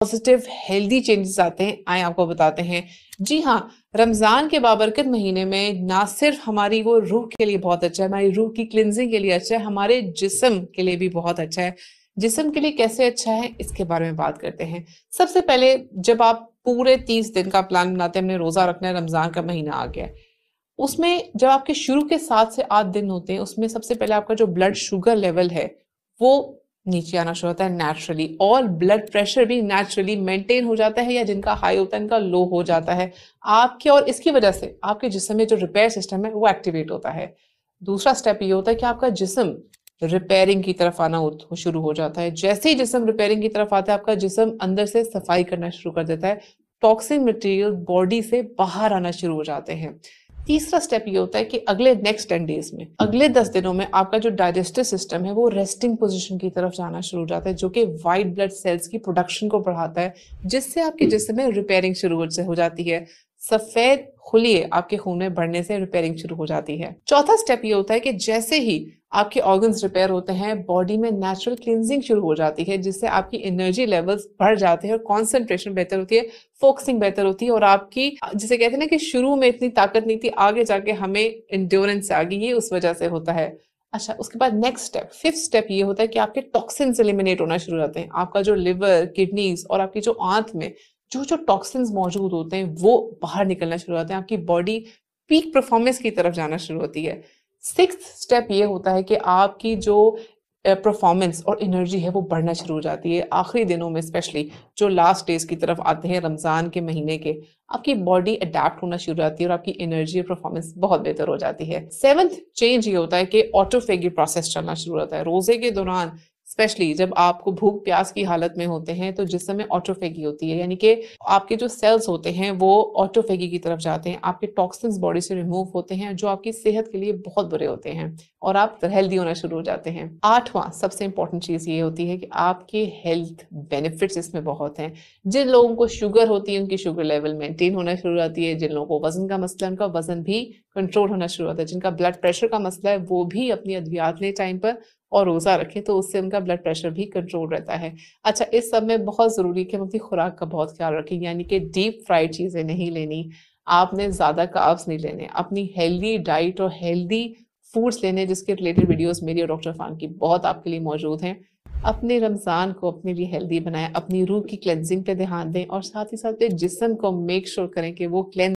Positive healthy changes आते हैं, आए आपको बताते हैं। जी हाँ, रमजान के बाबरकत महीने में ना सिर्फ हमारी वो रूह के लिए बहुत अच्छा है, हमारी रूह की क्लिनजिंग के लिए अच्छा है, हमारे जिस्म के लिए भी बहुत अच्छा है। जिस्म के लिए कैसे अच्छा है इसके बारे में बात करते हैं। सबसे पहले जब आप पूरे 30 दिन का प्लान बनाते हैं, हमने रोजा रखना है, रमजान का महीना आ गया है, उसमें जब आपके शुरू के 7 से 8 दिन होते हैं, उसमें सबसे पहले आपका जो ब्लड शुगर लेवल है वो नीचे आना शुरू होता है नेचुरली, और ब्लड प्रेशर भी नेचुरली मेंटेन हो जाता है, या जिनका हाई होता है इनका लो हो जाता है आपके, और इसकी वजह से आपके जिस्म में जो रिपेयर सिस्टम है वो एक्टिवेट होता है। दूसरा स्टेप ये होता है कि आपका जिस्म रिपेयरिंग की तरफ आना शुरू हो जाता है। जैसे ही जिस्म रिपेयरिंग की तरफ आता है, आपका जिस्म अंदर से सफाई करना शुरू कर देता है, टॉक्सिन मटेरियल बॉडी से बाहर आना शुरू हो जाते हैं। तीसरा स्टेप ये होता है कि अगले नेक्स्ट 10 डेज में, अगले 10 दिनों में आपका जो डाइजेस्टिव सिस्टम है वो रेस्टिंग पोजीशन की तरफ जाना शुरू हो जाता है, जो कि व्हाइट ब्लड सेल्स की प्रोडक्शन को बढ़ाता है, जिससे आपके जिस्म में रिपेयरिंग शुरू हो जाती है। सफेद खुलिए आपके खून में बढ़ने से रिपेयरिंग शुरू हो जाती है। चौथा स्टेप ये होता है कि जैसे ही आपके ऑर्गन्स रिपेयर होते हैं, बॉडी में नेचुरल क्लींजिंग शुरू हो जाती है, जिससे आपकी एनर्जी लेवल्स बढ़ जाते हैं और कॉन्सेंट्रेशन बेहतर होती है, फोकसिंग बेहतर होती है, और आपकी, जिसे कहते हैं ना कि शुरू में इतनी ताकत नहीं थी, आगे जाके हमें इंड्योरेंस आ गई, ये उस वजह से होता है। अच्छा, उसके बाद नेक्स्ट स्टेप, फिफ्थ स्टेप ये होता है कि आपके टॉक्सिन्स एलिमिनेट होना शुरू हो जाते हैं। आपका जो लिवर, किडनीज और आपकी जो आंत में जो जो टॉक्सिन्स मौजूद होते हैं वो बाहर निकलना शुरू होते हैं, आपकी बॉडी पीक परफॉर्मेंस की तरफ जाना शुरू होती है। सिक्स्थ स्टेप ये होता है कि आपकी जो परफॉर्मेंस और एनर्जी है वो बढ़ना शुरू हो जाती है आखिरी दिनों में, स्पेशली जो लास्ट डेज की तरफ आते हैं रमजान के महीने के, आपकी बॉडी अडेप्ट होना शुरू हो जाती है और आपकी एनर्जी और परफॉर्मेंस बहुत बेहतर हो जाती है। सेवंथ चेंज ये होता है कि ऑटोफेगी प्रोसेस चलना शुरू होता है रोजे के दौरान, स्पेशली जब आपको भूख प्यास की हालत में होते हैं तो जिस्म में ऑटोफेगी होती है, यानी कि आपके जो सेल्स होते हैं वो ऑटोफेगी की तरफ जाते हैं, आपके टॉक्सिन्स बॉडी से रिमूव होते हैं जो आपकी सेहत के लिए बहुत बुरे होते हैं, और आप हेल्दी होना शुरू हो जाते हैं। आठवां सबसे इंपॉर्टेंट चीज ये होती है कि आपके हेल्थ बेनिफिट्स इसमें बहुत हैं। जिन लोगों को शुगर होती है उनकी शुगर लेवल मेंटेन होना शुरू हो जाती है, जिन लोगों को वजन का मसला है उनका वजन भी कंट्रोल होना शुरू होता है, जिनका ब्लड प्रेशर का मसला है वो भी अपनी अद्वियात लें टाइम पर और रोजा रखें, तो उससे उनका ब्लड प्रेशर भी कंट्रोल रहता है। अच्छा, इस सब में बहुत जरूरी है कि हम अपनी खुराक का बहुत ख्याल रखें, यानी कि डीप फ्राइड चीजें नहीं लेनी, आपने ज्यादा कार्ब्स नहीं लेने, अपनी हेल्दी डाइट और हेल्दी फूड्स लेने, जिसके रिलेटेड वीडियोस मेरी और डॉक्टर फान की बहुत आपके लिए मौजूद हैं। अपने रमजान को अपने लिए हेल्दी बनाएं, अपनी रूह की क्लेंजिंग पे ध्यान दें, और साथ ही साथ जिस्म को मेक श्योर करें कि वो क्लेंज